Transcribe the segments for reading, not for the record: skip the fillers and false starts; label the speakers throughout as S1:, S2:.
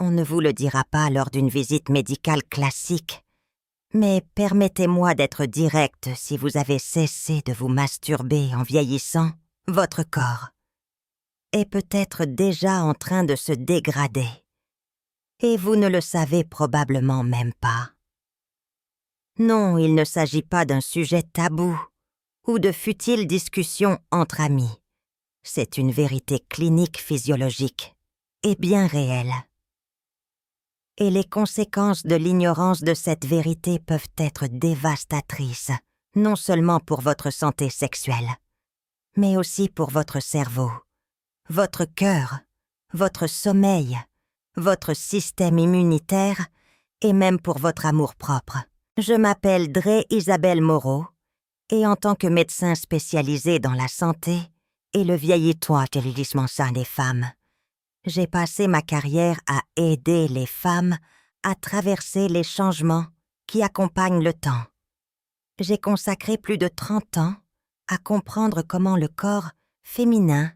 S1: On ne vous le dira pas lors d'une visite médicale classique, mais permettez-moi d'être direct, si vous avez cessé de vous masturber en vieillissant, votre corps est peut-être déjà en train de se dégrader, et vous ne le savez probablement même pas. Non, il ne s'agit pas d'un sujet tabou ou de futiles discussions entre amis. C'est une vérité clinique physiologique et bien réelle. Et les conséquences de l'ignorance de cette vérité peuvent être dévastatrices, non seulement pour votre santé sexuelle, mais aussi pour votre cerveau, votre cœur, votre sommeil, votre système immunitaire et même pour votre amour-propre. Je m'appelle Dre Isabelle Moreau et en tant que médecin spécialisé dans la santé et le vieillissement des femmes, j'ai passé ma carrière à aider les femmes à traverser les changements qui accompagnent le temps. J'ai consacré plus de 30 ans à comprendre comment le corps féminin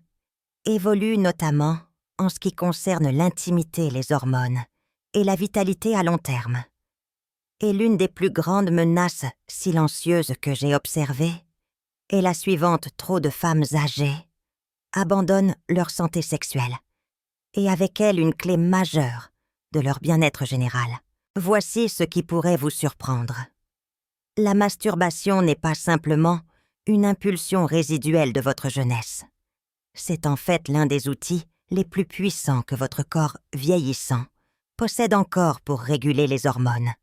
S1: évolue notamment en ce qui concerne l'intimité, les hormones et la vitalité à long terme. Et l'une des plus grandes menaces silencieuses que j'ai observées est la suivante: trop de femmes âgées abandonnent leur santé sexuelle, et avec elle une clé majeure de leur bien-être général. Voici ce qui pourrait vous surprendre. La masturbation n'est pas simplement une impulsion résiduelle de votre jeunesse. C'est en fait l'un des outils les plus puissants que votre corps vieillissant possède encore pour réguler les hormones,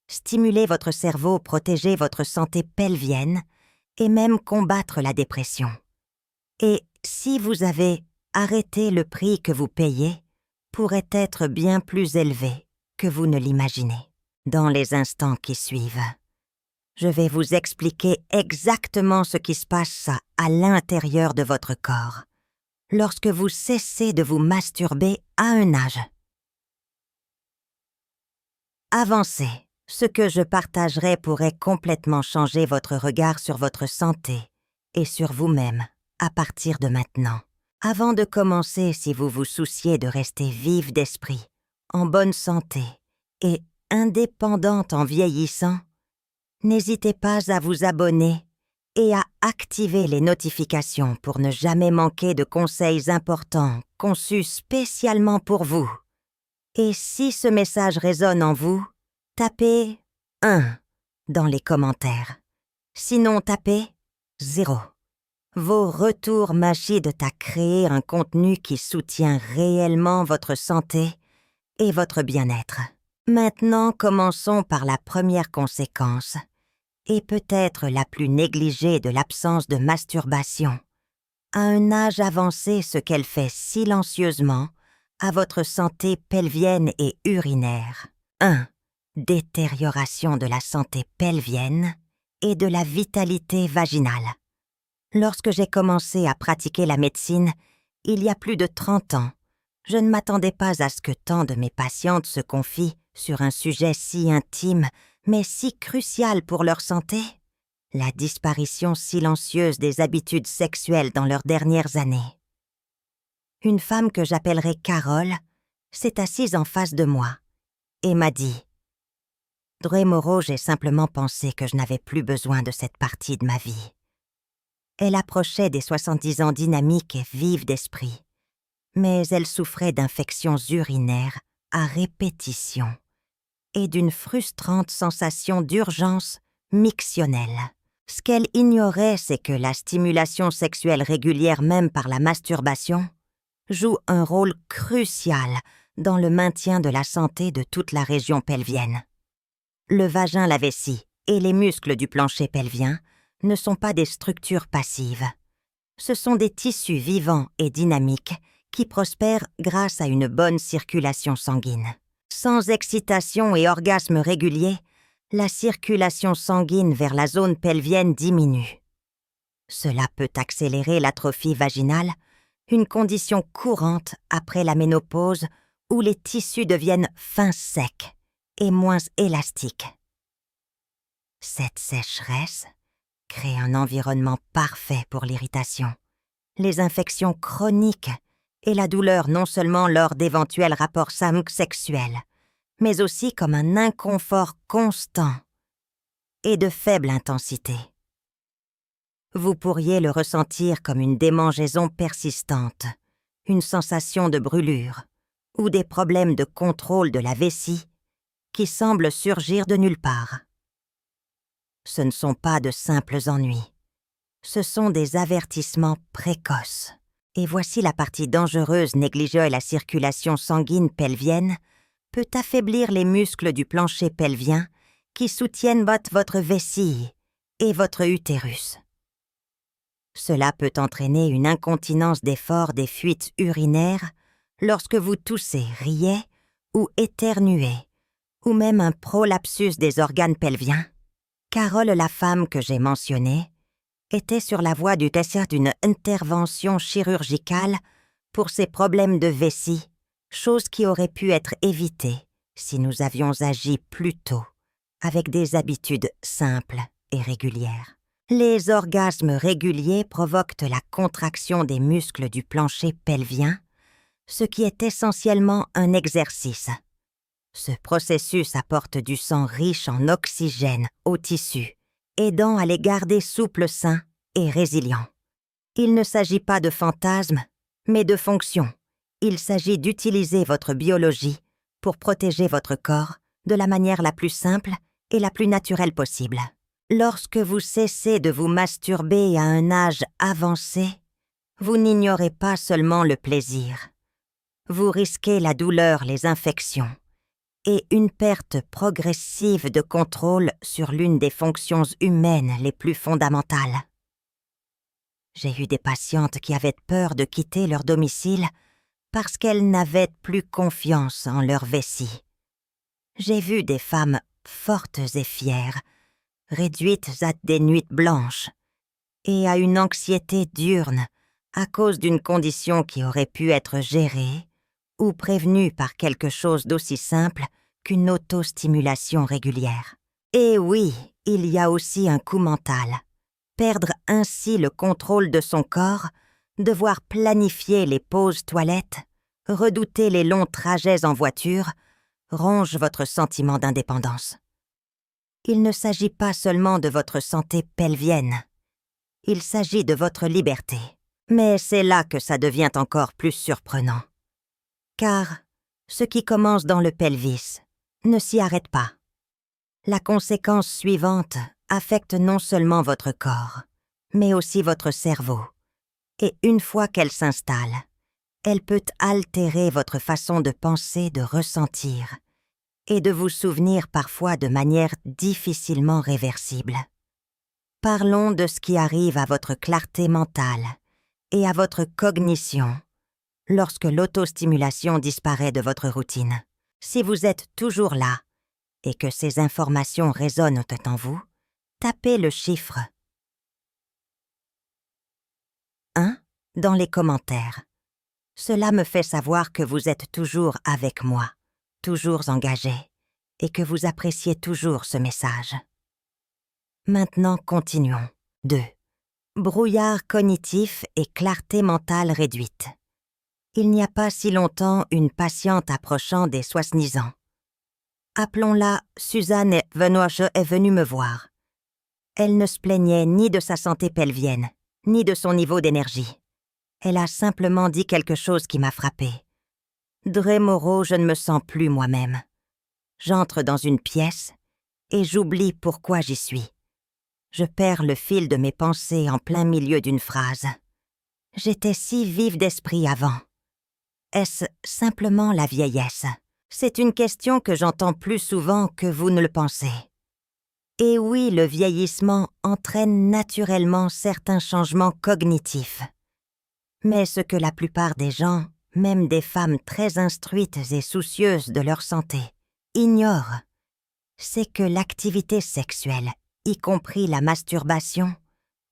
S1: stimuler votre cerveau, protéger votre santé pelvienne et même combattre la dépression. Et si vous avez arrêté, le prix que vous payez pourrait être bien plus élevé que vous ne l'imaginez. Dans les instants qui suivent, je vais vous expliquer exactement ce qui se passe à l'intérieur de votre corps lorsque vous cessez de vous masturber à un âge avancé. Ce que je partagerai pourrait complètement changer votre regard sur votre santé et sur vous-même à partir de maintenant. Avant de commencer, si vous vous souciez de rester vive d'esprit, en bonne santé et indépendante en vieillissant, n'hésitez pas à vous abonner et à activer les notifications pour ne jamais manquer de conseils importants conçus spécialement pour vous. Et si ce message résonne en vous, tapez 1 dans les commentaires. Sinon, tapez 0. Vos retours m'aident à créer un contenu qui soutient réellement votre santé et votre bien-être. Maintenant, commençons par la première conséquence, et peut-être la plus négligée de l'absence de masturbation. À un âge avancé, ce qu'elle fait silencieusement à votre santé pelvienne et urinaire. 1. Détérioration de la santé pelvienne et de la vitalité vaginale. Lorsque j'ai commencé à pratiquer la médecine, il y a plus de 30 ans, je ne m'attendais pas à ce que tant de mes patientes se confient sur un sujet si intime, mais si crucial pour leur santé, la disparition silencieuse des habitudes sexuelles dans leurs dernières années. Une femme que j'appellerai Carole s'est assise en face de moi et m'a dit « Dre Moreau, j'ai simplement pensé que je n'avais plus besoin de cette partie de ma vie. » Elle approchait des 70 ans dynamiques et vive d'esprit, mais elle souffrait d'infections urinaires à répétition et d'une frustrante sensation d'urgence mictionnelle. Ce qu'elle ignorait, c'est que la stimulation sexuelle régulière, même par la masturbation, joue un rôle crucial dans le maintien de la santé de toute la région pelvienne. Le vagin, la vessie et les muscles du plancher pelvien ne sont pas des structures passives. Ce sont des tissus vivants et dynamiques qui prospèrent grâce à une bonne circulation sanguine. Sans excitation et orgasme régulier, la circulation sanguine vers la zone pelvienne diminue. Cela peut accélérer l'atrophie vaginale, une condition courante après la ménopause où les tissus deviennent fins secs et moins élastiques. Cette sécheresse crée un environnement parfait pour l'irritation, les infections chroniques et la douleur non seulement lors d'éventuels rapports sexuels, mais aussi comme un inconfort constant et de faible intensité. Vous pourriez le ressentir comme une démangeaison persistante, une sensation de brûlure ou des problèmes de contrôle de la vessie qui semblent surgir de nulle part. Ce ne sont pas de simples ennuis, ce sont des avertissements précoces. Et voici la partie dangereuse: négliger la circulation sanguine pelvienne peut affaiblir les muscles du plancher pelvien qui soutiennent votre vessie et votre utérus. Cela peut entraîner une incontinence d'effort des fuites urinaires lorsque vous toussez, riez ou éternuez, ou même un prolapsus des organes pelviens. Carole, la femme que j'ai mentionnée, était sur la voie du désir d'une intervention chirurgicale pour ses problèmes de vessie, chose qui aurait pu être évitée si nous avions agi plus tôt, avec des habitudes simples et régulières. Les orgasmes réguliers provoquent la contraction des muscles du plancher pelvien, ce qui est essentiellement un exercice. Ce processus apporte du sang riche en oxygène aux tissus, aidant à les garder souples, sains et résilients. Il ne s'agit pas de fantasmes, mais de fonctions. Il s'agit d'utiliser votre biologie pour protéger votre corps de la manière la plus simple et la plus naturelle possible. Lorsque vous cessez de vous masturber à un âge avancé, vous n'ignorez pas seulement le plaisir. Vous risquez la douleur, les infections et une perte progressive de contrôle sur l'une des fonctions humaines les plus fondamentales. J'ai eu des patientes qui avaient peur de quitter leur domicile parce qu'elles n'avaient plus confiance en leur vessie. J'ai vu des femmes fortes et fières, réduites à des nuits blanches et à une anxiété diurne à cause d'une condition qui aurait pu être gérée ou prévenue par quelque chose d'aussi simple qu'une autostimulation régulière. Et oui, il y a aussi un coût mental. Perdre ainsi le contrôle de son corps, devoir planifier les pauses toilettes, redouter les longs trajets en voiture, ronge votre sentiment d'indépendance. Il ne s'agit pas seulement de votre santé pelvienne, il s'agit de votre liberté. Mais c'est là que ça devient encore plus surprenant. Car ce qui commence dans le pelvis ne s'y arrête pas. La conséquence suivante affecte non seulement votre corps, mais aussi votre cerveau. Et une fois qu'elle s'installe, elle peut altérer votre façon de penser, de ressentir, et de vous souvenir parfois de manière difficilement réversible. Parlons de ce qui arrive à votre clarté mentale et à votre cognition lorsque l'autostimulation disparaît de votre routine. Si vous êtes toujours là et que ces informations résonnent en vous, tapez le chiffre 1 dans les commentaires. Cela me fait savoir que vous êtes toujours avec moi, toujours engagé, et que vous appréciez toujours ce message. Maintenant, continuons. 2. Brouillard cognitif et clarté mentale réduite. Il n'y a pas si longtemps, une patiente approchant des 70 ans. Appelons-la Suzanne Venoche est venue me voir. Elle ne se plaignait ni de sa santé pelvienne, ni de son niveau d'énergie. Elle a simplement dit quelque chose qui m'a frappée. « Dre Moreau, je ne me sens plus moi-même. J'entre dans une pièce et j'oublie pourquoi j'y suis. Je perds le fil de mes pensées en plein milieu d'une phrase. J'étais si vive d'esprit avant. Est-ce simplement la vieillesse? C'est une question que j'entends plus souvent que vous ne le pensez. Et oui, le vieillissement entraîne naturellement certains changements cognitifs. Mais ce que la plupart des gens, même des femmes très instruites et soucieuses de leur santé, ignorent, c'est que l'activité sexuelle, y compris la masturbation,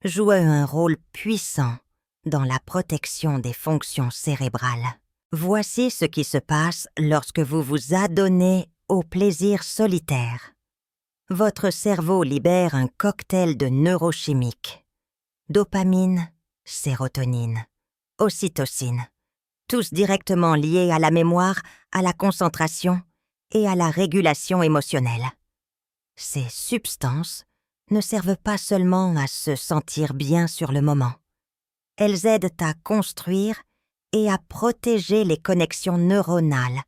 S1: joue un rôle puissant dans la protection des fonctions cérébrales. Voici ce qui se passe lorsque vous vous adonnez au plaisir solitaire. Votre cerveau libère un cocktail de neurochimiques. Dopamine, sérotonine, ocytocine. tous directement liés à la mémoire, à la concentration et à la régulation émotionnelle. Ces substances ne servent pas seulement à se sentir bien sur le moment. Elles aident à construire et à protéger les connexions neuronales,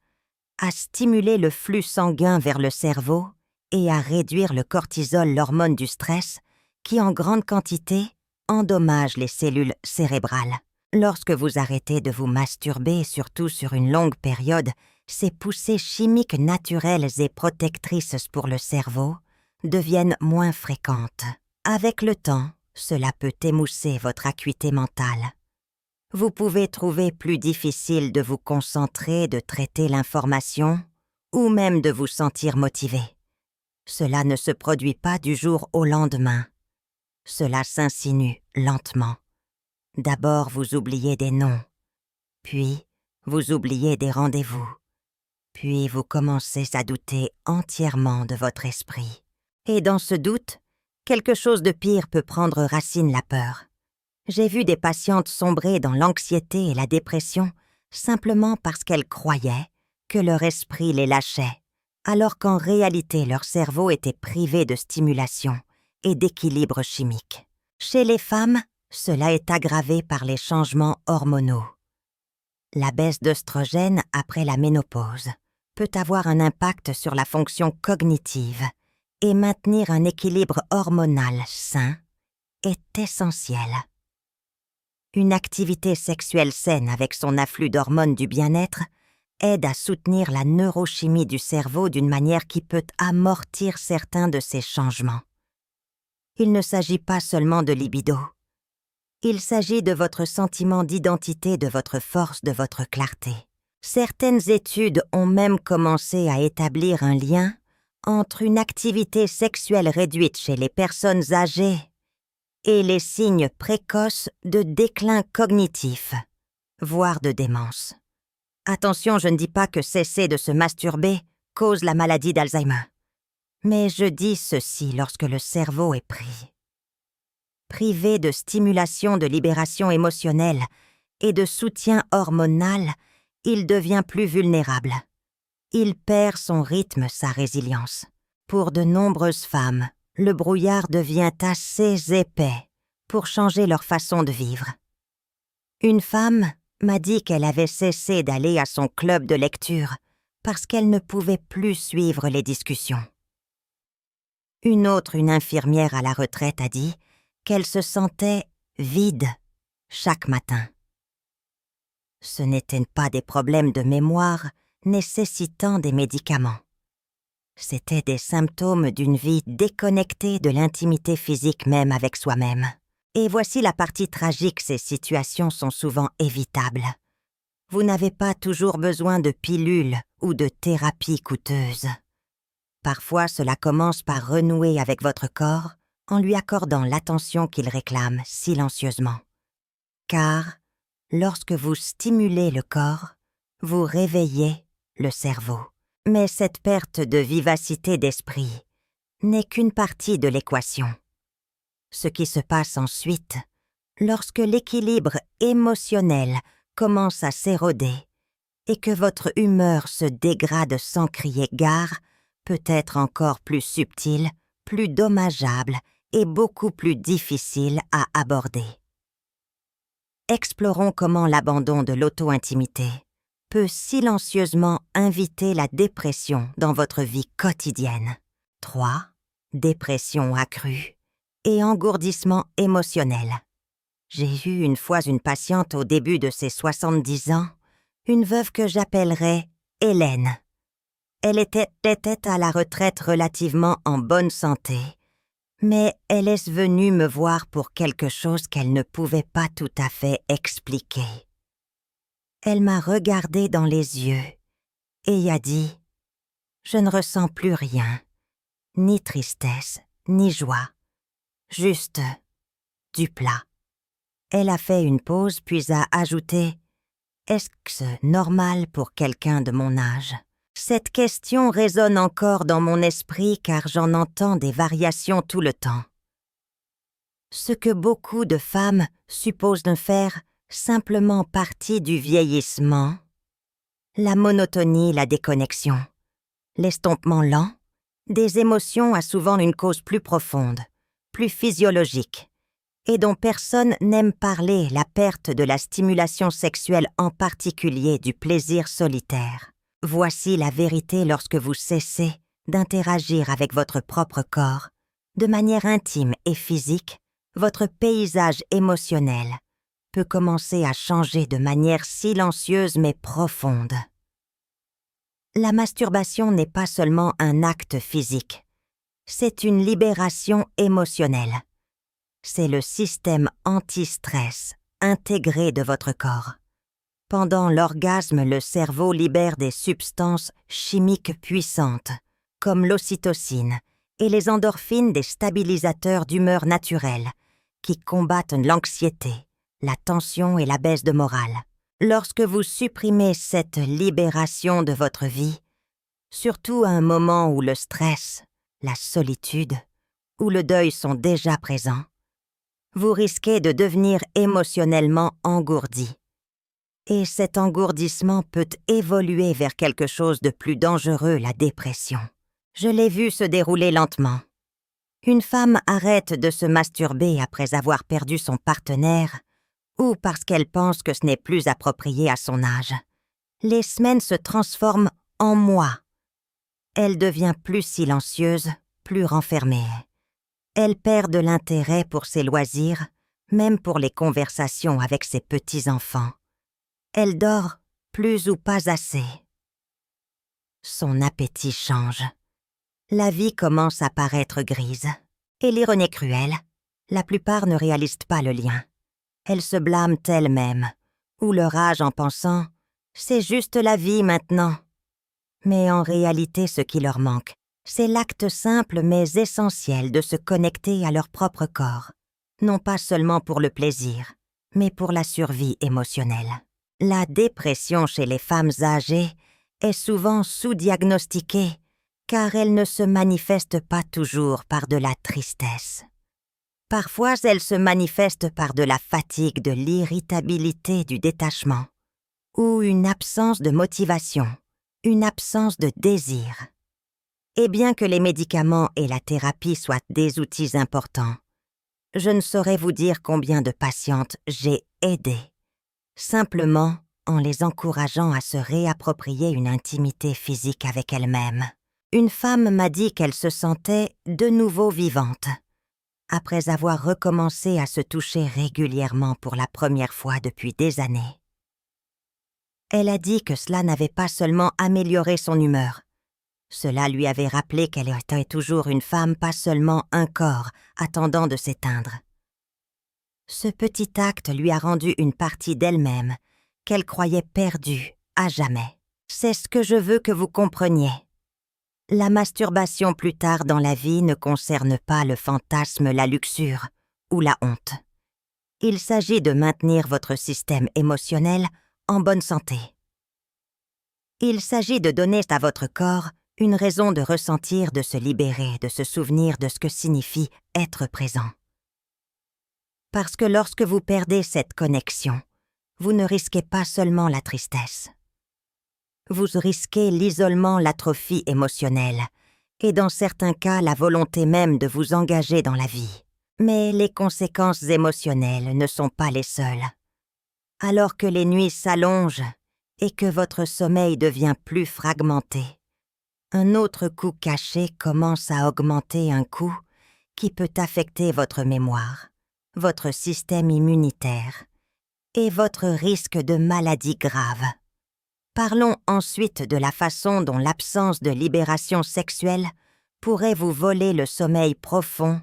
S1: à stimuler le flux sanguin vers le cerveau et à réduire le cortisol, l'hormone du stress, qui en grande quantité endommage les cellules cérébrales. Lorsque vous arrêtez de vous masturber, surtout sur une longue période, ces poussées chimiques naturelles et protectrices pour le cerveau deviennent moins fréquentes. Avec le temps, cela peut émousser votre acuité mentale. Vous pouvez trouver plus difficile de vous concentrer, de traiter l'information, ou même de vous sentir motivé. Cela ne se produit pas du jour au lendemain. Cela s'insinue lentement. D'abord, vous oubliez des noms, puis vous oubliez des rendez-vous, puis vous commencez à douter entièrement de votre esprit. Et dans ce doute, quelque chose de pire peut prendre racine, la peur. J'ai vu des patientes sombrer dans l'anxiété et la dépression simplement parce qu'elles croyaient que leur esprit les lâchait, alors qu'en réalité leur cerveau était privé de stimulation et d'équilibre chimique. Chez les femmes, cela est aggravé par les changements hormonaux. La baisse d'œstrogène après la ménopause peut avoir un impact sur la fonction cognitive et maintenir un équilibre hormonal sain est essentiel. Une activité sexuelle saine avec son afflux d'hormones du bien-être aide à soutenir la neurochimie du cerveau d'une manière qui peut amortir certains de ces changements. Il ne s'agit pas seulement de libido. Il s'agit de votre sentiment d'identité, de votre force, de votre clarté. Certaines études ont même commencé à établir un lien entre une activité sexuelle réduite chez les personnes âgées et les signes précoces de déclin cognitif, voire de démence. Attention, je ne dis pas que cesser de se masturber cause la maladie d'Alzheimer. Mais je dis ceci lorsque le cerveau est pris. Privé de stimulation de libération émotionnelle et de soutien hormonal, il devient plus vulnérable. Il perd son rythme, sa résilience. Pour de nombreuses femmes, le brouillard devient assez épais pour changer leur façon de vivre. Une femme m'a dit qu'elle avait cessé d'aller à son club de lecture parce qu'elle ne pouvait plus suivre les discussions. Une infirmière à la retraite, a dit qu'elle se sentait vide chaque matin. Ce n'étaient pas des problèmes de mémoire nécessitant des médicaments. C'étaient des symptômes d'une vie déconnectée de l'intimité physique même avec soi-même. Et voici la partie tragique, ces situations sont souvent évitables. Vous n'avez pas toujours besoin de pilules ou de thérapies coûteuses. Parfois, cela commence par renouer avec votre corps en lui accordant l'attention qu'il réclame silencieusement. Car, lorsque vous stimulez le corps, vous réveillez le cerveau. Mais cette perte de vivacité d'esprit n'est qu'une partie de l'équation. Ce qui se passe ensuite, lorsque l'équilibre émotionnel commence à s'éroder et que votre humeur se dégrade sans crier gare, peut être encore plus subtil, plus dommageable et beaucoup plus difficile à aborder. Explorons comment l'abandon de l'auto-intimité peut silencieusement inviter la dépression dans votre vie quotidienne. 3. Dépression accrue et engourdissement émotionnel. J'ai eu une fois une patiente au début de ses 70 ans, une veuve que j'appellerais Hélène. Elle était à la retraite relativement en bonne santé, mais elle est venue me voir pour quelque chose qu'elle ne pouvait pas tout à fait expliquer. Elle m'a regardé dans les yeux et a dit « Je ne ressens plus rien, ni tristesse, ni joie, juste du plat. » Elle a fait une pause puis a ajouté « Est-ce normal pour quelqu'un de mon âge ?» Cette question résonne encore dans mon esprit car j'en entends des variations tout le temps. Ce que beaucoup de femmes supposent de faire, simplement partie du vieillissement, la monotonie, la déconnexion, l'estompement lent, des émotions a souvent une cause plus profonde, plus physiologique, et dont personne n'aime parler, la perte de la stimulation sexuelle, en particulier du plaisir solitaire. Voici la vérité lorsque vous cessez d'interagir avec votre propre corps. De manière intime et physique, votre paysage émotionnel peut commencer à changer de manière silencieuse mais profonde. La masturbation n'est pas seulement un acte physique, c'est une libération émotionnelle. C'est le système anti-stress intégré de votre corps. Pendant l'orgasme, le cerveau libère des substances chimiques puissantes, comme l'ocytocine, et les endorphines, des stabilisateurs d'humeur naturelle, qui combattent l'anxiété, la tension et la baisse de morale. Lorsque vous supprimez cette libération de votre vie, surtout à un moment où le stress, la solitude ou le deuil sont déjà présents, vous risquez de devenir émotionnellement engourdi. Et cet engourdissement peut évoluer vers quelque chose de plus dangereux, la dépression. Je l'ai vu se dérouler lentement. Une femme arrête de se masturber après avoir perdu son partenaire ou parce qu'elle pense que ce n'est plus approprié à son âge. Les semaines se transforment en mois. Elle devient plus silencieuse, plus renfermée. Elle perd de l'intérêt pour ses loisirs, même pour les conversations avec ses petits-enfants. Elle dort plus ou pas assez. Son appétit change. La vie commence à paraître grise. Et l'ironie est cruelle, la plupart ne réalisent pas le lien. Elles se blâment elles-mêmes, ou leur âge en pensant « c'est juste la vie maintenant ». Mais en réalité, ce qui leur manque, c'est l'acte simple mais essentiel de se connecter à leur propre corps, non pas seulement pour le plaisir, mais pour la survie émotionnelle. La dépression chez les femmes âgées est souvent sous-diagnostiquée, car elle ne se manifeste pas toujours par de la tristesse. Parfois, elle se manifeste par de la fatigue, de l'irritabilité, du détachement, ou une absence de motivation, une absence de désir. Et bien que les médicaments et la thérapie soient des outils importants, je ne saurais vous dire combien de patientes j'ai aidées, simplement en les encourageant à se réapproprier une intimité physique avec elles-mêmes. Une femme m'a dit qu'elle se sentait de nouveau vivante, après avoir recommencé à se toucher régulièrement pour la première fois depuis des années. Elle a dit que cela n'avait pas seulement amélioré son humeur. Cela lui avait rappelé qu'elle était toujours une femme, pas seulement un corps, attendant de s'éteindre. Ce petit acte lui a rendu une partie d'elle-même, qu'elle croyait perdue, à jamais. C'est ce que je veux que vous compreniez. La masturbation plus tard dans la vie ne concerne pas le fantasme, la luxure ou la honte. Il s'agit de maintenir votre système émotionnel en bonne santé. Il s'agit de donner à votre corps une raison de ressentir, de se libérer, de se souvenir de ce que signifie être présent. Parce que lorsque vous perdez cette connexion, vous ne risquez pas seulement la tristesse. Vous risquez l'isolement, l'atrophie émotionnelle, et dans certains cas la volonté même de vous engager dans la vie. Mais les conséquences émotionnelles ne sont pas les seules. Alors que les nuits s'allongent et que votre sommeil devient plus fragmenté, un autre coût caché commence à augmenter, un coût qui peut affecter votre mémoire, votre système immunitaire et votre risque de maladies graves. Parlons ensuite de la façon dont l'absence de libération sexuelle pourrait vous voler le sommeil profond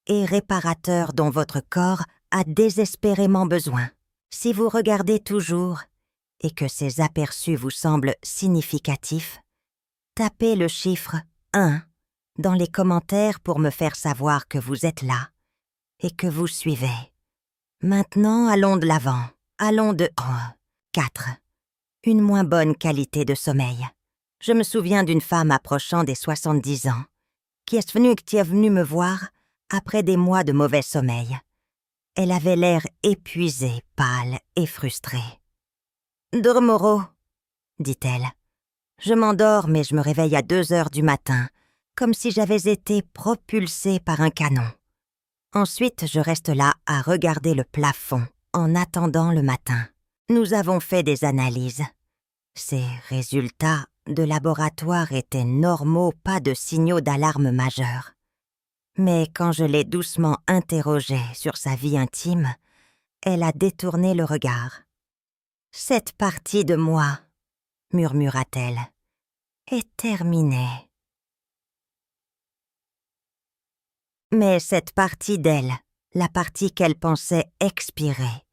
S1: et réparateur dont votre corps a désespérément besoin. Si vous regardez toujours et que ces aperçus vous semblent significatifs, tapez le chiffre 1 dans les commentaires pour me faire savoir que vous êtes là et que vous suivez. Maintenant, allons de l'avant. Allons de 4. Une moins bonne qualité de sommeil. Je me souviens d'une femme approchant des 70 ans qui est venue me voir après des mois de mauvais sommeil. Elle avait l'air épuisée, pâle et frustrée. « Dormoro », dit-elle. Je m'endors, mais je me réveille à 2 heures du matin, comme si j'avais été propulsée par un canon. Ensuite, je reste là à regarder le plafond, en attendant le matin. Nous avons fait des analyses. Ces résultats de laboratoire étaient normaux, pas de signaux d'alarme majeurs. Mais quand je l'ai doucement interrogée sur sa vie intime, elle a détourné le regard. « Cette partie de moi, » murmura-t-elle, « est terminée. » Mais cette partie d'elle, la partie qu'elle pensait expirer,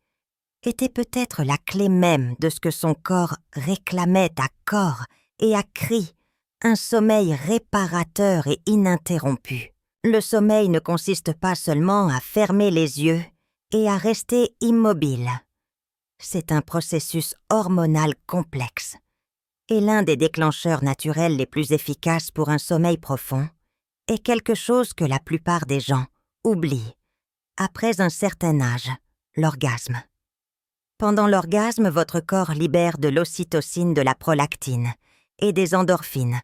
S1: était peut-être la clé même de ce que son corps réclamait à corps et à cri, un sommeil réparateur et ininterrompu. Le sommeil ne consiste pas seulement à fermer les yeux et à rester immobile. C'est un processus hormonal complexe et l'un des déclencheurs naturels les plus efficaces pour un sommeil profond est quelque chose que la plupart des gens oublient après un certain âge, l'orgasme. Pendant l'orgasme, votre corps libère de l'ocytocine, de la prolactine et des endorphines,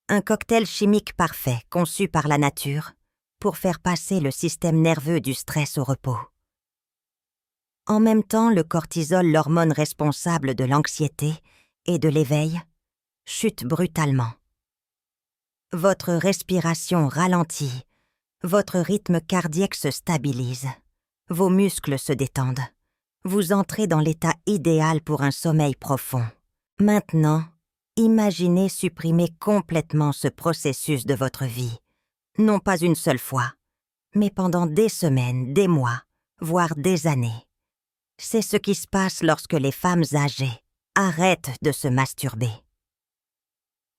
S1: un cocktail chimique parfait conçu par la nature pour faire passer le système nerveux du stress au repos. En même temps, le cortisol, l'hormone responsable de l'anxiété et de l'éveil, chute brutalement. Votre respiration ralentit, votre rythme cardiaque se stabilise, vos muscles se détendent. Vous entrez dans l'état idéal pour un sommeil profond. Maintenant, imaginez supprimer complètement ce processus de votre vie. Non pas une seule fois, mais pendant des semaines, des mois, voire des années. C'est ce qui se passe lorsque les femmes âgées arrêtent de se masturber.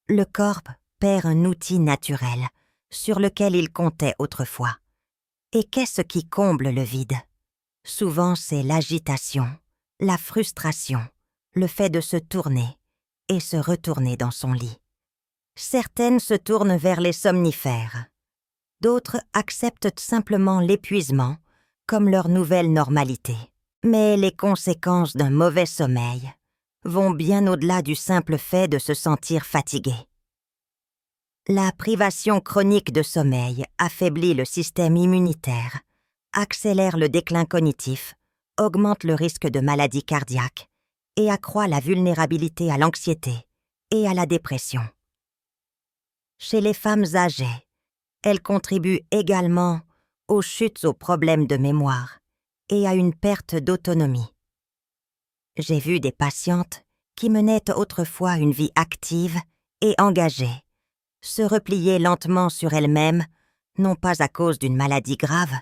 S1: Le corps perd un outil naturel sur lequel il comptait autrefois. Et qu'est-ce qui comble le vide? Souvent, c'est l'agitation, la frustration, le fait de se tourner et se retourner dans son lit. Certaines se tournent vers les somnifères. D'autres acceptent simplement l'épuisement comme leur nouvelle normalité. Mais les conséquences d'un mauvais sommeil vont bien au-delà du simple fait de se sentir fatigué. La privation chronique de sommeil affaiblit le système immunitaire, accélère le déclin cognitif, augmente le risque de maladies cardiaques et accroît la vulnérabilité à l'anxiété et à la dépression. Chez les femmes âgées, elle contribue également aux chutes aux problèmes de mémoire et à une perte d'autonomie. J'ai vu des patientes qui menaient autrefois une vie active et engagée se replier lentement sur elles-mêmes, non pas à cause d'une maladie grave,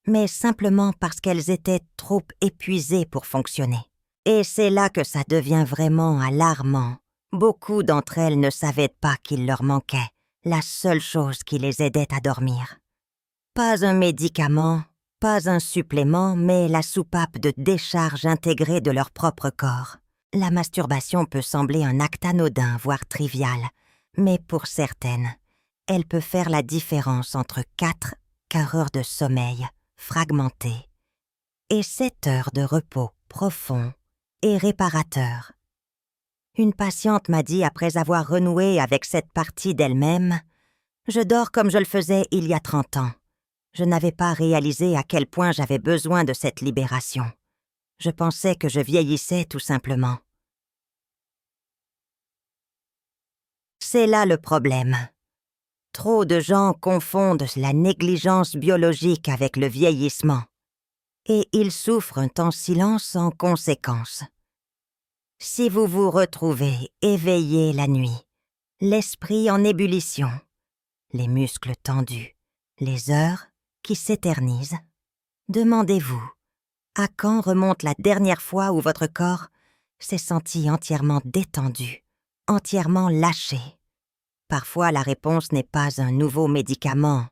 S1: mais simplement parce qu'elles étaient trop épuisées pour fonctionner. Et c'est là que ça devient vraiment alarmant. Beaucoup d'entre elles ne savaient pas qu'il leur manquait la seule chose qui les aidait à dormir. Pas un médicament, pas un supplément, mais la soupape de décharge intégrée de leur propre corps. La masturbation peut sembler un acte anodin, voire trivial, mais pour certaines, elle peut faire la différence entre 4 heures de sommeil fragmenté et 7 heures de repos profond et réparateur. Une patiente m'a dit après avoir renoué avec cette partie d'elle-même « Je dors comme je le faisais il y a 30 ans. Je n'avais pas réalisé à quel point j'avais besoin de cette libération. Je pensais que je vieillissais tout simplement. » C'est là le problème. Trop de gens confondent la négligence biologique avec le vieillissement, et ils souffrent en silence en conséquence. Si vous vous retrouvez éveillé la nuit, l'esprit en ébullition, les muscles tendus, les heures qui s'éternisent, demandez-vous, à quand remonte la dernière fois où votre corps s'est senti entièrement détendu, entièrement lâché? Parfois, la réponse n'est pas un nouveau médicament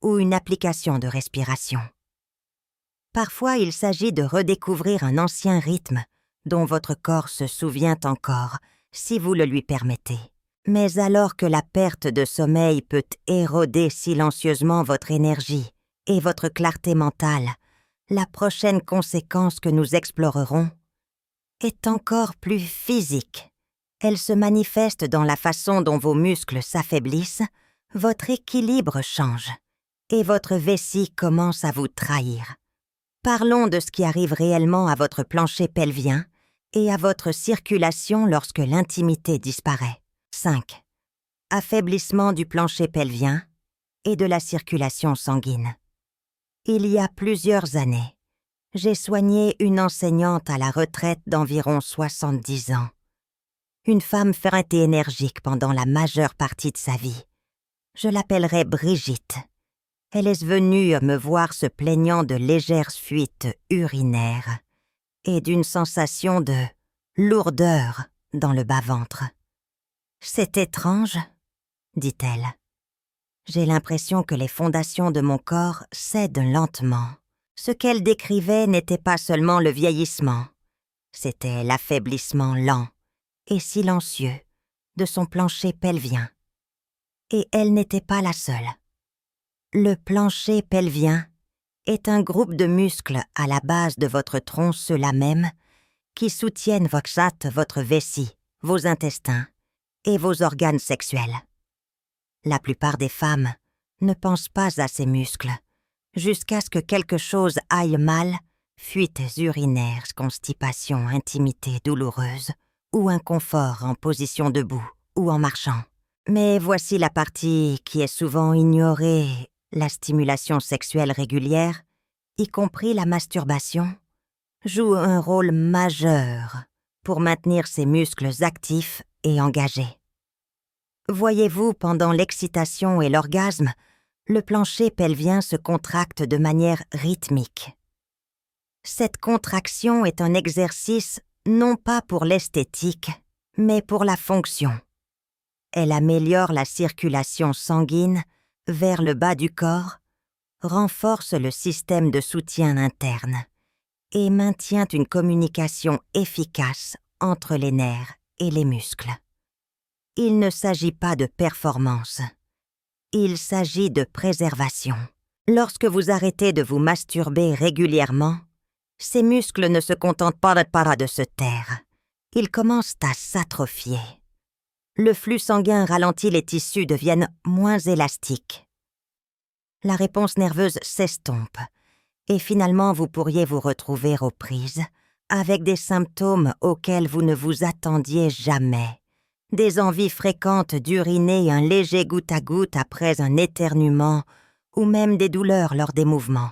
S1: ou une application de respiration. Parfois, il s'agit de redécouvrir un ancien rythme dont votre corps se souvient encore, si vous le lui permettez. Mais alors que la perte de sommeil peut éroder silencieusement votre énergie et votre clarté mentale, La prochaine conséquence que nous explorerons est encore plus physique. Elle se manifeste dans la façon dont vos muscles s'affaiblissent, votre équilibre change et votre vessie commence à vous trahir. Parlons de ce qui arrive réellement à votre plancher pelvien et à votre circulation lorsque l'intimité disparaît. 5. Affaiblissement du plancher pelvien et de la circulation sanguine. Il y a plusieurs années, j'ai soigné une enseignante à la retraite d'environ 70 ans. Une femme forte et énergique pendant la majeure partie de sa vie. Je l'appellerai Brigitte. Elle est venue me voir se plaignant de légères fuites urinaires et d'une sensation de lourdeur dans le bas-ventre. « C'est étrange, » dit-elle. J'ai l'impression que les fondations de mon corps cèdent lentement. Ce qu'elle décrivait n'était pas seulement le vieillissement, c'était l'affaiblissement lent et silencieux de son plancher pelvien. Et elle n'était pas la seule. Le plancher pelvien est un groupe de muscles à la base de votre tronc, ceux-là même, qui soutiennent votre vessie, vos intestins et vos organes sexuels. La plupart des femmes ne pensent pas à ces muscles, jusqu'à ce que quelque chose aille mal, fuites urinaires, constipation, intimité douloureuse, ou inconfort en position debout ou en marchant. Mais voici la partie qui est souvent ignorée, la stimulation sexuelle régulière, y compris la masturbation, joue un rôle majeur pour maintenir ces muscles actifs et engagés. Voyez-vous, pendant l'excitation et l'orgasme, le plancher pelvien se contracte de manière rythmique. Cette contraction est un exercice non pas pour l'esthétique, mais pour la fonction. Elle améliore la circulation sanguine vers le bas du corps, renforce le système de soutien interne et maintient une communication efficace entre les nerfs et les muscles. Il ne s'agit pas de performance. Il s'agit de préservation. Lorsque vous arrêtez de vous masturber régulièrement, ces muscles ne se contentent pas de se taire. Ils commencent à s'atrophier. Le flux sanguin ralentit, les tissus deviennent moins élastiques. La réponse nerveuse s'estompe et finalement vous pourriez vous retrouver aux prises avec des symptômes auxquels vous ne vous attendiez jamais. Des envies fréquentes d'uriner, un léger goutte à goutte après un éternuement ou même des douleurs lors des mouvements.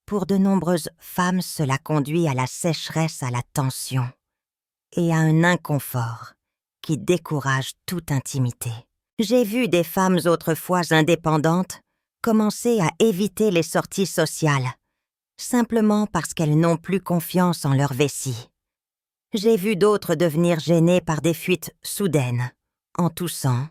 S1: Pour de nombreuses femmes, cela conduit à la sécheresse, à la tension et à un inconfort qui décourage toute intimité. J'ai vu des femmes autrefois indépendantes commencer à éviter les sorties sociales, simplement parce qu'elles n'ont plus confiance en leur vessie. J'ai vu d'autres devenir gênées par des fuites soudaines, en toussant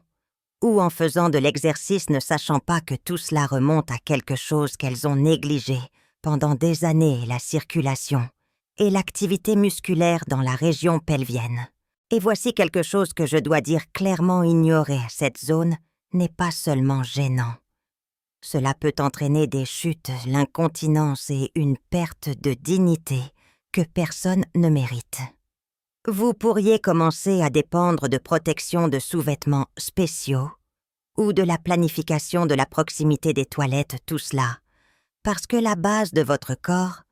S1: ou en faisant de l'exercice ne sachant pas que tout cela remonte à quelque chose qu'elles ont négligé pendant des années, la circulation et l'activité musculaire dans la région pelvienne. Et voici quelque chose que je dois dire clairement: ignorer cette zone n'est pas seulement gênant. Cela peut entraîner des chutes, l'incontinence et une perte de dignité que personne ne mérite. Vous pourriez commencer à dépendre de protections de sous-vêtements spéciaux ou de la planification de la proximité des toilettes, tout cela, parce que la base de votre corps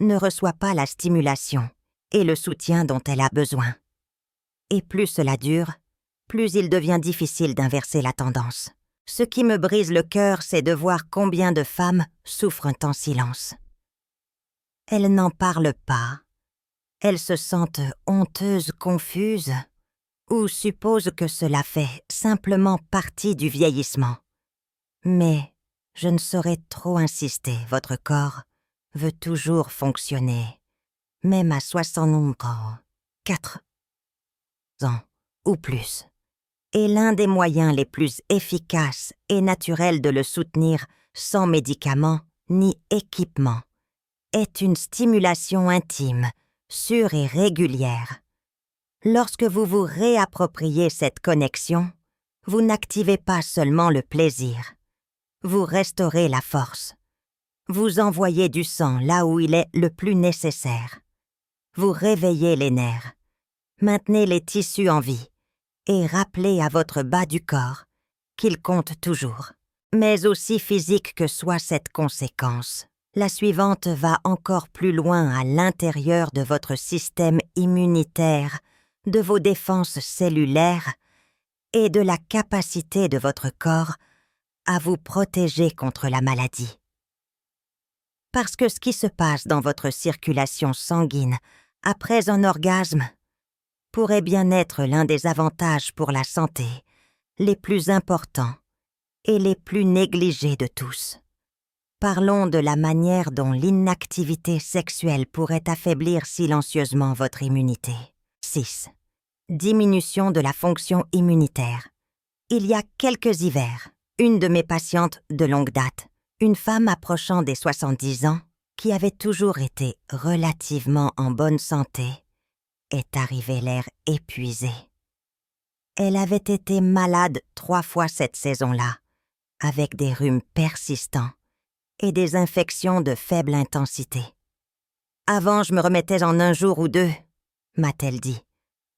S1: ne reçoit pas la stimulation et le soutien dont elle a besoin. Et plus cela dure, plus il devient difficile d'inverser la tendance. Ce qui me brise le cœur, c'est de voir combien de femmes souffrent en silence. Elles n'en parlent pas. Elles se sentent honteuses, confuses, ou supposent que cela fait simplement partie du vieillissement. Mais je ne saurais trop insister, votre corps veut toujours fonctionner, même à 64 ans ou plus. Et l'un des moyens les plus efficaces et naturels de le soutenir sans médicaments ni équipement est une stimulation intime, sûre et régulière. Lorsque vous vous réappropriez cette connexion, vous n'activez pas seulement le plaisir, vous restaurez la force. Vous envoyez du sang là où il est le plus nécessaire. Vous réveillez les nerfs, maintenez les tissus en vie et rappelez à votre bas du corps qu'il compte toujours. Mais aussi physique que soit cette conséquence, la suivante va encore plus loin à l'intérieur de votre système immunitaire, de vos défenses cellulaires et de la capacité de votre corps à vous protéger contre la maladie. Parce que ce qui se passe dans votre circulation sanguine après un orgasme pourrait bien être l'un des avantages pour la santé les plus importants et les plus négligés de tous. Parlons de la manière dont l'inactivité sexuelle pourrait affaiblir silencieusement votre immunité. 6. Diminution de la fonction immunitaire. Il y a quelques hivers, une de mes patientes de longue date, une femme approchant des 70 ans, qui avait toujours été relativement en bonne santé, est arrivée l'air épuisée. Elle avait été malade 3 fois cette saison-là, avec des rhumes persistants et des infections de faible intensité. « Avant, je me remettais en 1 jour ou 2, m'a-t-elle dit.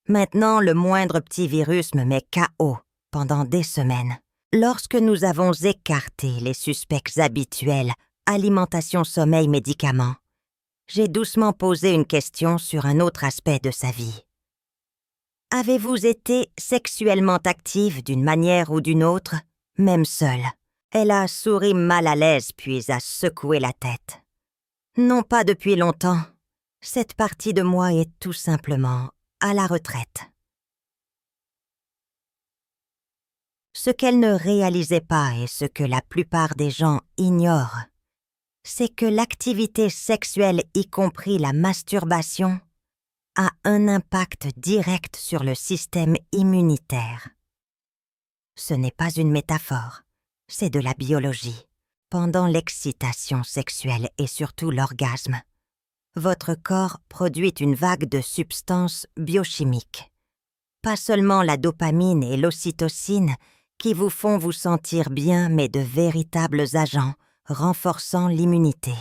S1: Maintenant, le moindre petit virus me met KO pendant des semaines. Lorsque nous avons écarté les suspects habituels, alimentation, sommeil, médicaments, j'ai doucement posé une question sur un autre aspect de sa vie. Avez-vous été sexuellement active d'une manière ou d'une autre, même seule? Elle a souri mal à l'aise puis a secoué la tête. Non, pas depuis longtemps. Cette partie de moi est tout simplement à la retraite. Ce qu'elle ne réalisait pas et ce que la plupart des gens ignorent, c'est que l'activité sexuelle, y compris la masturbation, a un impact direct sur le système immunitaire. Ce n'est pas une métaphore, c'est de la biologie. Pendant l'excitation sexuelle et surtout l'orgasme, votre corps produit une vague de substances biochimiques. Pas seulement la dopamine et l'ocytocine qui vous font vous sentir bien, mais de véritables agents renforçant l'immunité.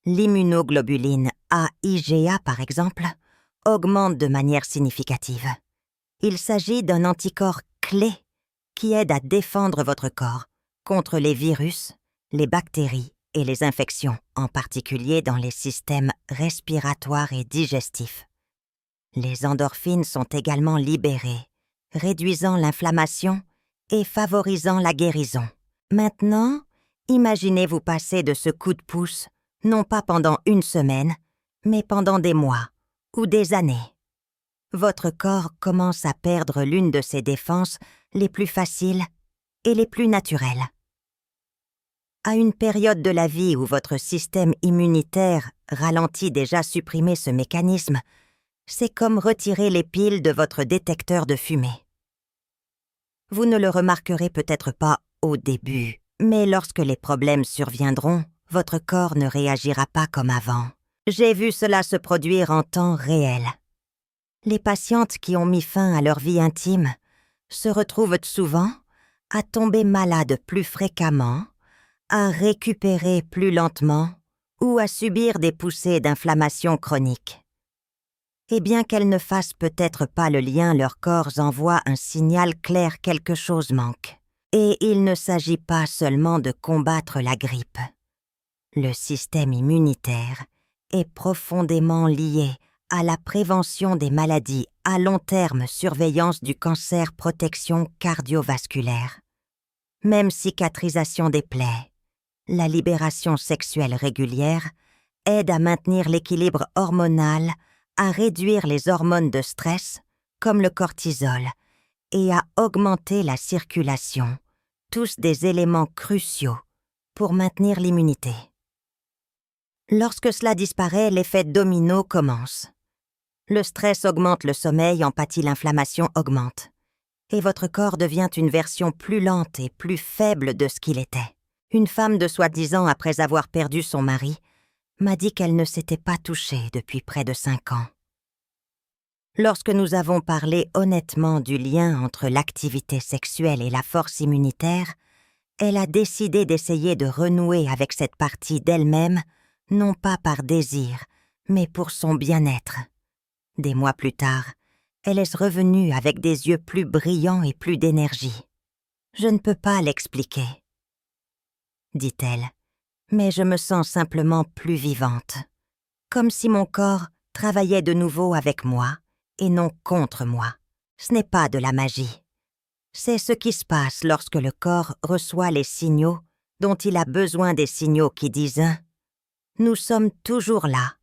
S1: L'immunoglobuline A-IgA, par exemple, augmente de manière significative. Il s'agit d'un anticorps clé qui aide à défendre votre corps contre les virus, les bactéries et les infections, en particulier dans les systèmes respiratoires et digestifs. Les endorphines sont également libérées, réduisant l'inflammation et favorisant la guérison. Maintenant, imaginez-vous passer de ce coup de pouce, non pas pendant 1 semaine, mais pendant des mois ou des années. Votre corps commence à perdre l'une de ses défenses les plus faciles et les plus naturelles. À une période de la vie où votre système immunitaire ralentit déjà supprimer ce mécanisme, c'est comme retirer les piles de votre détecteur de fumée. Vous ne le remarquerez peut-être pas au début, mais lorsque les problèmes surviendront, votre corps ne réagira pas comme avant. J'ai vu cela se produire en temps réel. Les patientes qui ont mis fin à leur vie intime se retrouvent souvent à tomber malades plus fréquemment, à récupérer plus lentement ou à subir des poussées d'inflammation chronique. Et bien qu'elles ne fassent peut-être pas le lien, leur corps envoie un signal clair, quelque chose manque. Et il ne s'agit pas seulement de combattre la grippe. Le système immunitaire est profondément lié à la prévention des maladies à long terme, surveillance du cancer, protection cardiovasculaire. Même cicatrisation des plaies, la libération sexuelle régulière aide à maintenir l'équilibre hormonal, à réduire les hormones de stress, comme le cortisol, et à augmenter la circulation, tous des éléments cruciaux pour maintenir l'immunité. Lorsque cela disparaît, l'effet domino commence. Le stress augmente le sommeil, en pâtit l'inflammation augmente. Et votre corps devient une version plus lente et plus faible de ce qu'il était. Une femme de 70 ans, après avoir perdu son mari, m'a dit qu'elle ne s'était pas touchée depuis près de 5 ans. Lorsque nous avons parlé honnêtement du lien entre l'activité sexuelle et la force immunitaire, Elle a décidé d'essayer de renouer avec cette partie d'elle-même, non pas par désir, mais pour son bien-être. Des mois plus tard, elle est revenue avec des yeux plus brillants et plus d'énergie. « Je ne peux pas l'expliquer, » dit-elle, mais je me sens simplement plus vivante, comme si mon corps travaillait de nouveau avec moi et non contre moi. Ce n'est pas de la magie. C'est ce qui se passe lorsque le corps reçoit les signaux dont il a besoin, des signaux qui disent « Nous sommes toujours là,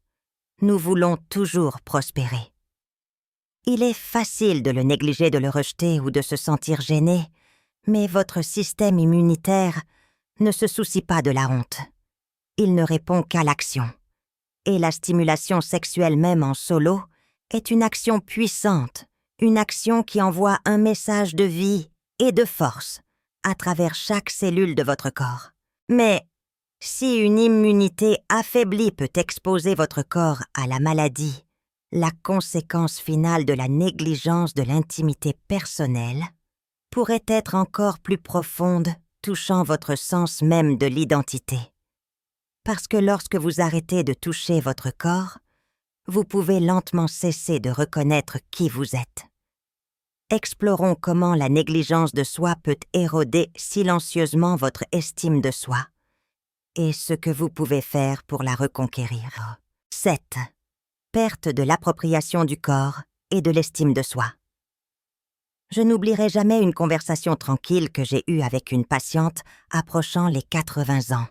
S1: nous voulons toujours prospérer ». Il est facile de le négliger, de le rejeter ou de se sentir gêné, mais votre système immunitaire ne se soucie pas de la honte. Il ne répond qu'à l'action. Et la stimulation sexuelle même en solo est une action puissante, une action qui envoie un message de vie et de force à travers chaque cellule de votre corps. Mais si une immunité affaiblie peut exposer votre corps à la maladie, la conséquence finale de la négligence de l'intimité personnelle pourrait être encore plus profonde, touchant votre sens même de l'identité. Parce que lorsque vous arrêtez de toucher votre corps, vous pouvez lentement cesser de reconnaître qui vous êtes. Explorons comment la négligence de soi peut éroder silencieusement votre estime de soi et ce que vous pouvez faire pour la reconquérir. 7. Perte de l'appropriation du corps et de l'estime de soi. Je n'oublierai jamais une conversation tranquille que j'ai eue avec une patiente approchant les 80 ans.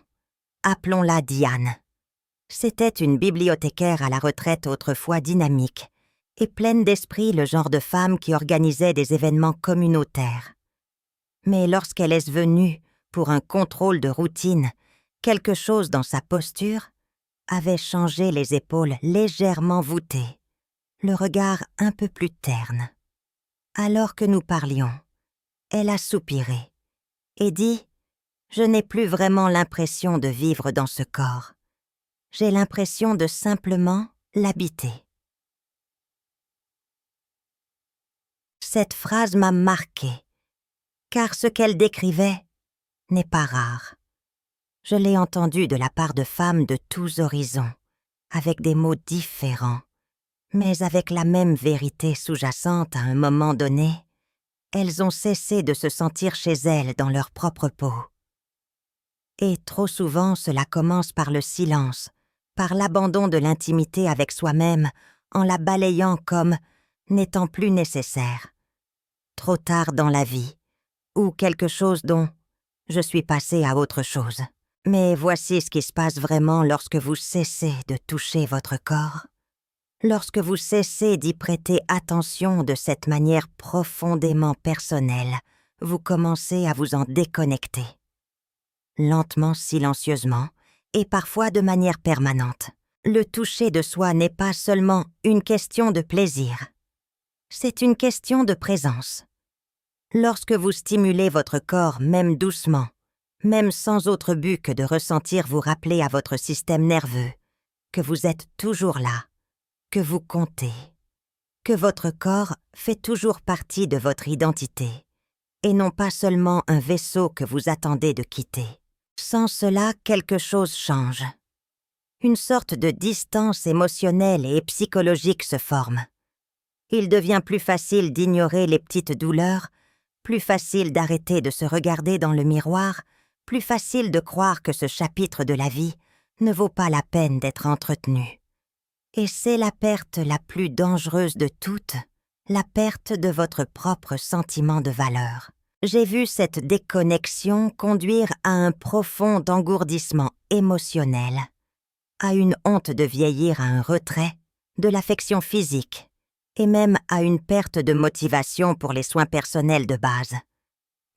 S1: Appelons-la Diane. C'était une bibliothécaire à la retraite autrefois dynamique et pleine d'esprit, le genre de femme qui organisait des événements communautaires. Mais lorsqu'elle est venue pour un contrôle de routine, quelque chose dans sa posture avait changé, les épaules légèrement voûtées, le regard un peu plus terne. Alors que nous parlions, elle a soupiré et dit « Je n'ai plus vraiment l'impression de vivre dans ce corps. J'ai l'impression de simplement l'habiter. » Cette phrase m'a marquée, car ce qu'elle décrivait n'est pas rare. Je l'ai entendue de la part de femmes de tous horizons, avec des mots différents, mais avec la même vérité sous-jacente à un moment donné. Elles ont cessé de se sentir chez elles dans leur propre peau. Et trop souvent, cela commence par le silence, par l'abandon de l'intimité avec soi-même, en la balayant comme n'étant plus nécessaire. Trop tard dans la vie, ou quelque chose dont je suis passée à autre chose. Mais voici ce qui se passe vraiment lorsque vous cessez de toucher votre corps. Lorsque vous cessez d'y prêter attention de cette manière profondément personnelle, vous commencez à vous en déconnecter. Lentement, silencieusement, et parfois de manière permanente. Le toucher de soi n'est pas seulement une question de plaisir. C'est une question de présence. Lorsque vous stimulez votre corps, même doucement, même sans autre but que de ressentir vous rappeler à votre système nerveux que vous êtes toujours là, que vous comptez, que votre corps fait toujours partie de votre identité, et non pas seulement un vaisseau que vous attendez de quitter. Sans cela, quelque chose change. Une sorte de distance émotionnelle et psychologique se forme. Il devient plus facile d'ignorer les petites douleurs, plus facile d'arrêter de se regarder dans le miroir, plus facile de croire que ce chapitre de la vie ne vaut pas la peine d'être entretenu. Et c'est la perte la plus dangereuse de toutes, la perte de votre propre sentiment de valeur. J'ai vu cette déconnexion conduire à un profond engourdissement émotionnel, à une honte de vieillir, à un retrait de l'affection physique et même à une perte de motivation pour les soins personnels de base.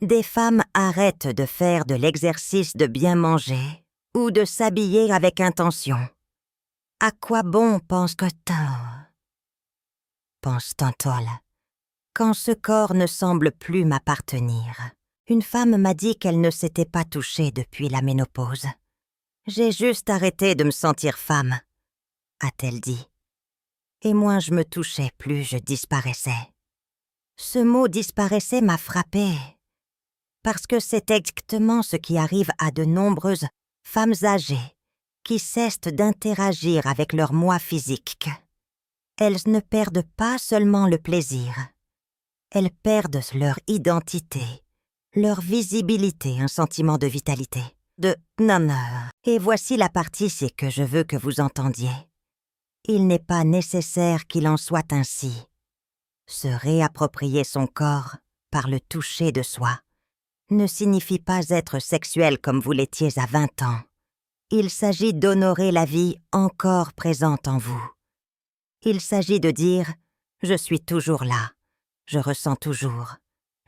S1: Des femmes arrêtent de faire de l'exercice de bien manger ou de s'habiller avec intention. À quoi bon pense-t-on quand ce corps ne semble plus m'appartenir? Une femme m'a dit qu'elle ne s'était pas touchée depuis la ménopause. J'ai juste arrêté de me sentir femme, a-t-elle dit. Et moins je me touchais, plus je disparaissais. Ce mot disparaissait m'a frappée. Parce que c'est exactement ce qui arrive à de nombreuses femmes âgées qui cessent d'interagir avec leur moi physique. Elles ne perdent pas seulement le plaisir, elles perdent leur identité, leur visibilité, un sentiment de vitalité, de non. Et voici la partie, c'est que je veux que vous entendiez. Il n'est pas nécessaire qu'il en soit ainsi. Se réapproprier son corps par le toucher de soi ne signifie pas être sexuel comme vous l'étiez à 20 ans. Il s'agit d'honorer la vie encore présente en vous. Il s'agit de dire « Je suis toujours là, je ressens toujours,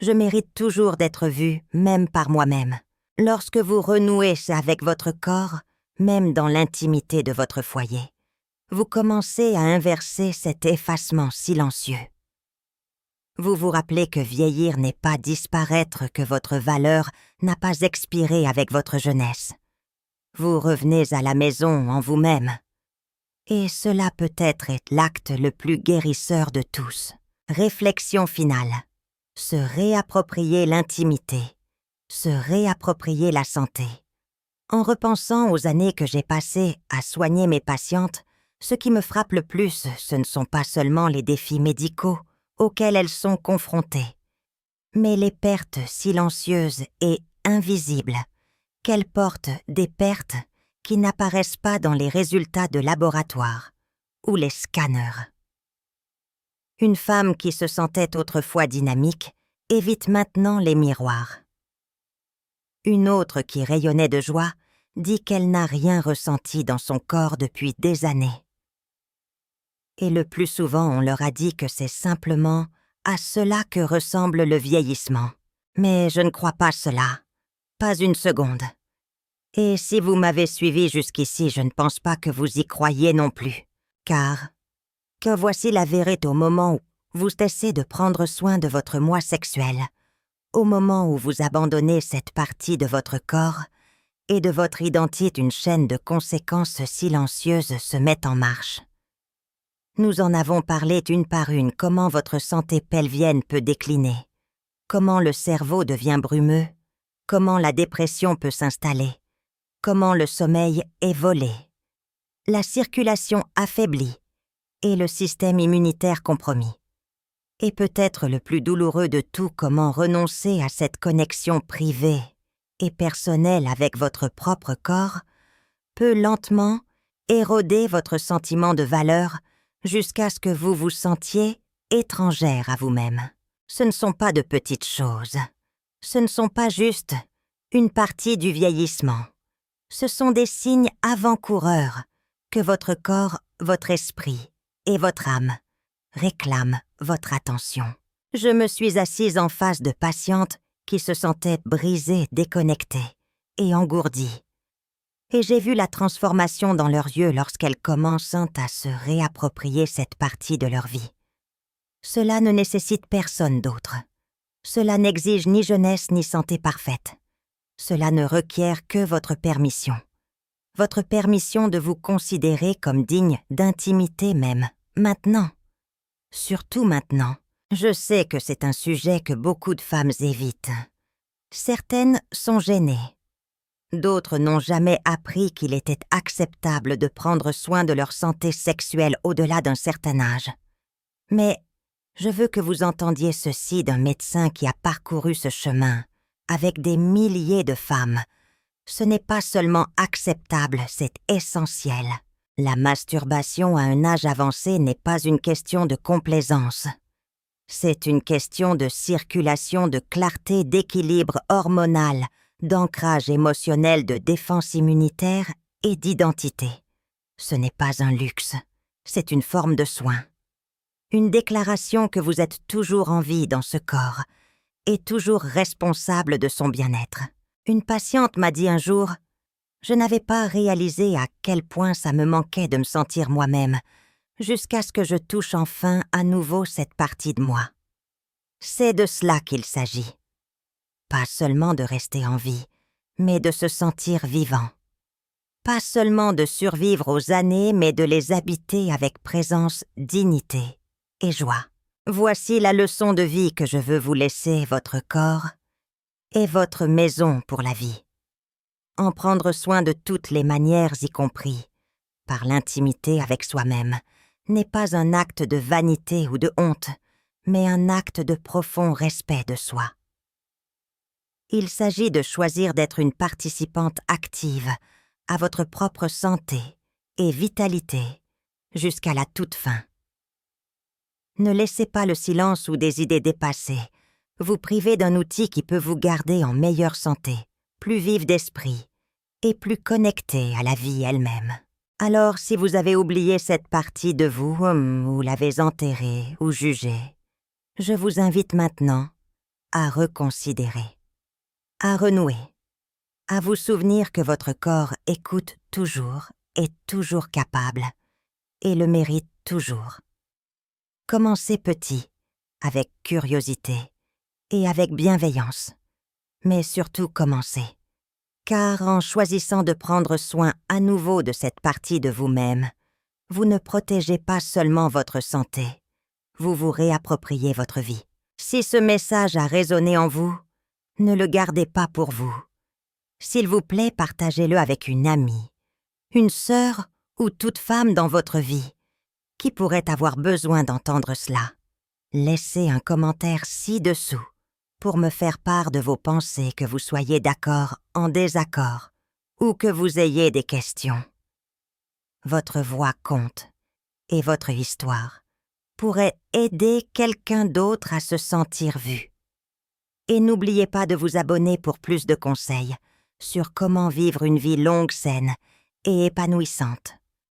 S1: je mérite toujours d'être vu, même par moi-même ». Lorsque vous renouez avec votre corps, même dans l'intimité de votre foyer, vous commencez à inverser cet effacement silencieux. Vous vous rappelez que vieillir n'est pas disparaître, que votre valeur n'a pas expiré avec votre jeunesse. Vous revenez à la maison en vous-même. Et cela peut-être est l'acte le plus guérisseur de tous. Réflexion finale. Se réapproprier l'intimité. Se réapproprier la santé. En repensant aux années que j'ai passées à soigner mes patientes, ce qui me frappe le plus, ce ne sont pas seulement les défis médicaux auxquels elles sont confrontées, mais les pertes silencieuses et invisibles qu'elles portent, des pertes qui n'apparaissent pas dans les résultats de laboratoire ou les scanners. Une femme qui se sentait autrefois dynamique évite maintenant les miroirs. Une autre qui rayonnait de joie dit qu'elle n'a rien ressenti dans son corps depuis des années. Et le plus souvent on leur a dit que c'est simplement à cela que ressemble le vieillissement. Mais je ne crois pas cela, pas une seconde. Et si vous m'avez suivi jusqu'ici, je ne pense pas que vous y croyiez non plus, car que voici la vérité au moment où vous cessez de prendre soin de votre moi sexuel, au moment où vous abandonnez cette partie de votre corps et de votre identité, une chaîne de conséquences silencieuses se met en marche. Nous en avons parlé une par une, comment votre santé pelvienne peut décliner, comment le cerveau devient brumeux, comment la dépression peut s'installer, comment le sommeil est volé, la circulation affaiblie et le système immunitaire compromis. Et peut-être le plus douloureux de tout, comment renoncer à cette connexion privée et personnelle avec votre propre corps peut lentement éroder votre sentiment de valeur jusqu'à ce que vous vous sentiez étrangère à vous-même. Ce ne sont pas de petites choses. Ce ne sont pas juste une partie du vieillissement. Ce sont des signes avant-coureurs que votre corps, votre esprit et votre âme réclament votre attention. Je me suis assise en face de patientes qui se sentaient brisées, déconnectées et engourdies. Et j'ai vu la transformation dans leurs yeux lorsqu'elles commencent à se réapproprier cette partie de leur vie. Cela ne nécessite personne d'autre. Cela n'exige ni jeunesse ni santé parfaite. Cela ne requiert que votre permission. Votre permission de vous considérer comme digne d'intimité même, maintenant. Surtout maintenant. Je sais que c'est un sujet que beaucoup de femmes évitent. Certaines sont gênées. D'autres n'ont jamais appris qu'il était acceptable de prendre soin de leur santé sexuelle au-delà d'un certain âge. Mais je veux que vous entendiez ceci d'un médecin qui a parcouru ce chemin avec des milliers de femmes. Ce n'est pas seulement acceptable, c'est essentiel. La masturbation à un âge avancé n'est pas une question de complaisance. C'est une question de circulation, de clarté, d'équilibre hormonal, d'ancrage émotionnel, de défense immunitaire et d'identité. Ce n'est pas un luxe, c'est une forme de soin. Une déclaration que vous êtes toujours en vie dans ce corps et toujours responsable de son bien-être. Une patiente m'a dit un jour « Je n'avais pas réalisé à quel point ça me manquait de me sentir moi-même, jusqu'à ce que je touche enfin à nouveau cette partie de moi. » C'est de cela qu'il s'agit. Pas seulement de rester en vie, mais de se sentir vivant. Pas seulement de survivre aux années, mais de les habiter avec présence, dignité et joie. Voici la leçon de vie que je veux vous laisser, votre corps est votre maison pour la vie. En prendre soin de toutes les manières y compris, par l'intimité avec soi-même, n'est pas un acte de vanité ou de honte, mais un acte de profond respect de soi. Il s'agit de choisir d'être une participante active à votre propre santé et vitalité jusqu'à la toute fin. Ne laissez pas le silence ou des idées dépassées vous priver d'un outil qui peut vous garder en meilleure santé, plus vive d'esprit et plus connectée à la vie elle-même. Alors, si vous avez oublié cette partie de vous, ou l'avez enterrée ou jugée, je vous invite maintenant à reconsidérer, à renouer, à vous souvenir que votre corps écoute toujours, est toujours capable et le mérite toujours. Commencez petit, avec curiosité et avec bienveillance, mais surtout commencez. Car en choisissant de prendre soin à nouveau de cette partie de vous-même, vous ne protégez pas seulement votre santé, vous vous réappropriez votre vie. Si ce message a résonné en vous, ne le gardez pas pour vous. S'il vous plaît, partagez-le avec une amie, une sœur ou toute femme dans votre vie qui pourrait avoir besoin d'entendre cela. Laissez un commentaire ci-dessous pour me faire part de vos pensées, que vous soyez d'accord, en désaccord, ou que vous ayez des questions. Votre voix compte, et votre histoire pourrait aider quelqu'un d'autre à se sentir vu. Et n'oubliez pas de vous abonner pour plus de conseils sur comment vivre une vie longue, saine et épanouissante.